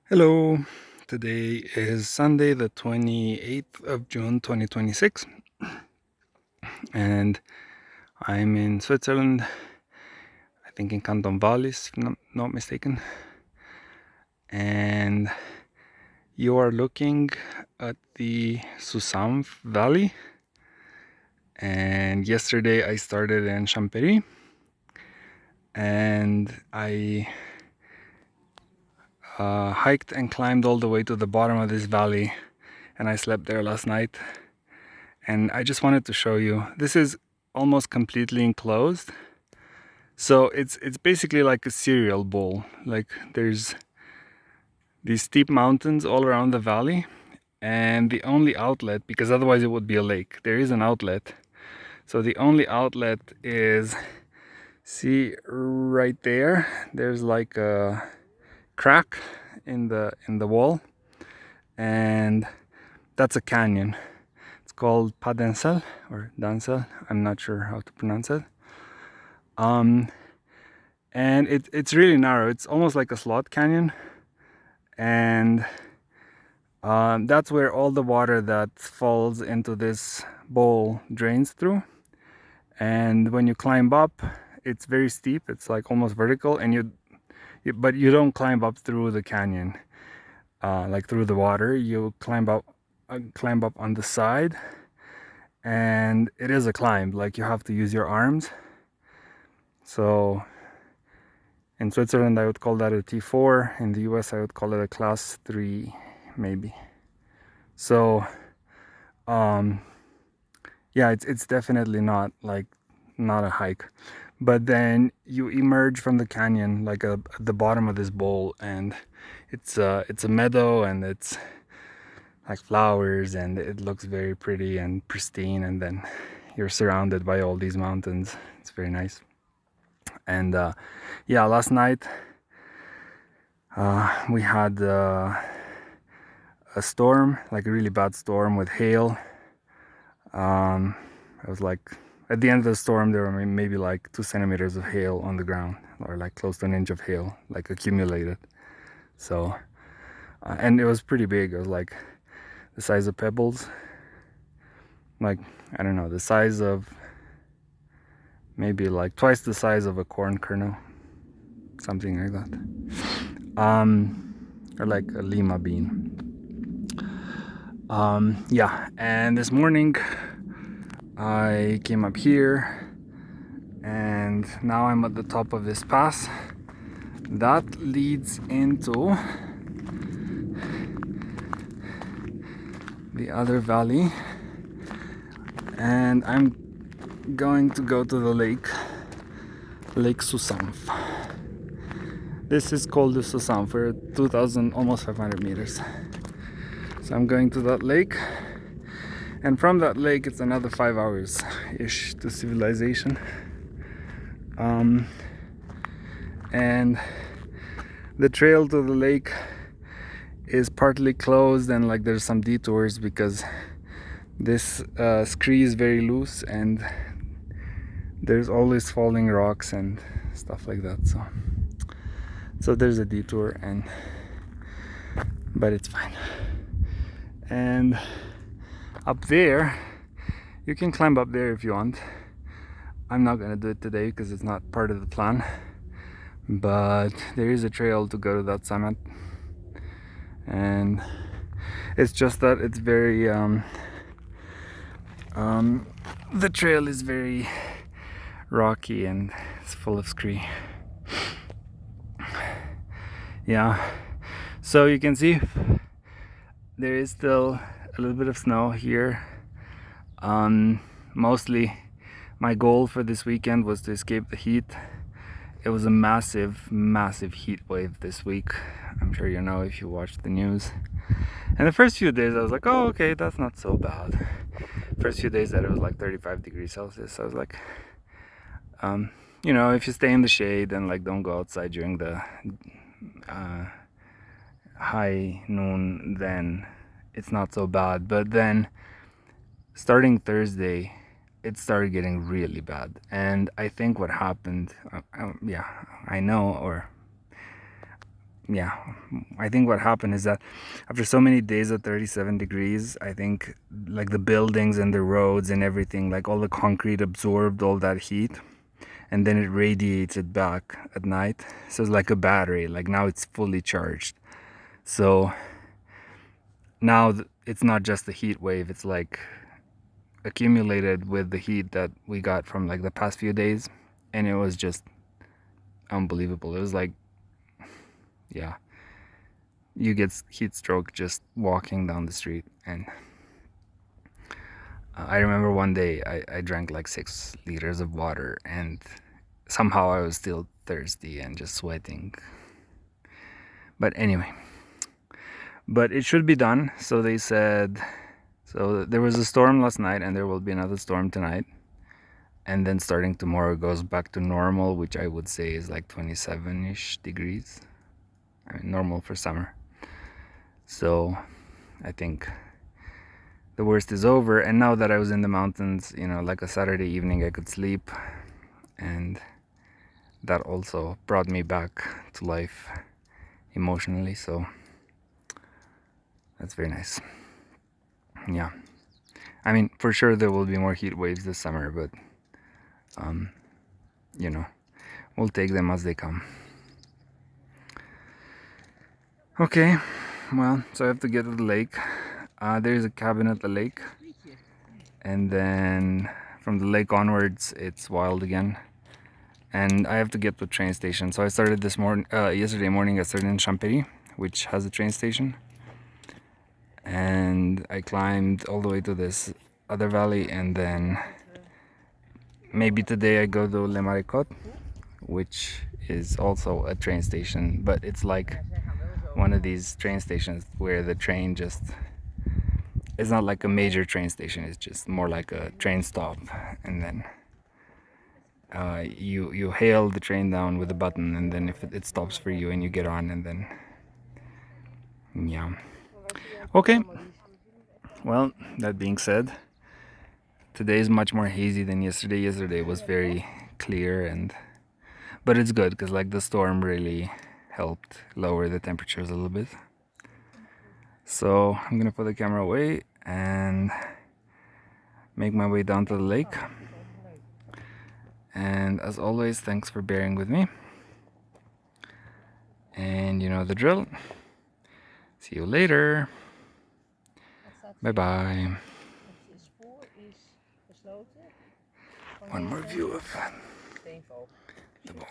Hello, today is Sunday, the 28th of June 2026, and I'm in Switzerland, I think in Canton Vallis, if I'm not mistaken. And you are looking at the Susanfe Valley. And yesterday I started in Champery, and I hiked and climbed all the way to the bottom of this valley, and I slept there last night. And I just wanted to show you, this is almost completely enclosed. So it's basically like a cereal bowl. Like there's these steep mountains all around the valley, and the only outlet, because otherwise it would be a lake, there is an outlet. So the only outlet is, see right there, there's like a crack in the wall, and that's a canyon. It's called Padensel or Dansel. I'm not sure how to pronounce it. And it's really narrow. It's almost like a slot canyon, and that's where all the water that falls into this bowl drains through. And when you climb up, it's very steep. It's like almost vertical, and but you don't climb up through the canyon, like through the water. You climb up on the side, and it is a climb. Like you have to use your arms. So in Switzerland, I would call that a T4. In the US, I would call it a class 3, maybe. So, yeah, it's definitely not a hike. But then you emerge from the canyon, like at the bottom of this bowl, and it's a meadow, and it's like flowers, and it looks very pretty and pristine. And then you're surrounded by all these mountains. It's very nice. And yeah, last night we had a storm, like a really bad storm with hail. It was like at the end of the storm there were maybe like 2 centimeters of hail on the ground, or like close to an inch of hail, like accumulated. So and it was pretty big. It was like the size of pebbles, like I don't know, the size of maybe like twice the size of a corn kernel, something like that, or like a lima bean. Yeah, and this morning I came up here, and now I'm at the top of this pass that leads into the other valley, and I'm going to go to the Lake Susanfe. This is Col de Susanfe, 2,000, almost 500 meters. So I'm going to that lake, and from that lake it's another 5 hours ish to civilization. And the trail to the lake is partly closed, and like there's some detours because this scree is very loose, and there's always falling rocks and stuff like that. So there's a detour, but it's fine. And up there, you can climb up there if you want. I'm not gonna do it today because it's not part of the plan, but there is a trail to go to that summit, and it's just that it's very the trail is very rocky and it's full of scree. Yeah, so you can see there is still a little bit of snow here. Mostly my goal for this weekend was to escape the heat. It was a massive heat wave this week. I'm sure you know if you watched the news. And the first few days I was like, oh, okay, that's not so bad. First few days that it was like 35 degrees Celsius. I was like, if you stay in the shade and like don't go outside during the high noon, then it's not so bad. But then starting Thursday, it started getting really bad. And I think what happened, I know, or yeah, I think what happened is that after so many days of 37 degrees, I think like the buildings and the roads and everything, like all the concrete absorbed all that heat, and then it radiates it back at night. So it's like a battery, like now it's fully charged. So now it's not just the heat wave, it's like accumulated with the heat that we got from like the past few days, and it was just unbelievable. It was like, yeah, you get heat stroke just walking down the street. And I remember one day I drank like 6 liters of water, and somehow I was still thirsty and just sweating. But anyway, but it should be done. So they said, so there was a storm last night and there will be another storm tonight, and then starting tomorrow goes back to normal, which I would say is like 27-ish degrees. I mean, normal for summer. So I think the worst is over. And now that I was in the mountains, you know, like a Saturday evening, I could sleep, and that also brought me back to life emotionally. So that's very nice. Yeah, I mean, for sure there will be more heat waves this summer, but you know, we'll take them as they come. Okay, well, so I have to get to the lake. There's a cabin at the lake, and then from the lake onwards it's wild again, and I have to get to the train station. So I started yesterday morning I started in Champery, which has a train station, and I climbed all the way to this other valley, and then maybe today I go to Les Marecottes, which is also a train station, but it's like one of these train stations where the train just, it's not like a major train station, it's just more like a train stop, and then you hail the train down with a button, and then if it stops for you and you get on, and then yeah. Okay, well, that being said, today is much more hazy than yesterday. Yesterday was very clear, and but it's good because like the storm really helped lower the temperatures a little bit. So I'm gonna put the camera away and make my way down to the lake. And as always, thanks for bearing with me. And you know the drill. See you later. Bye bye. One more view of the boat.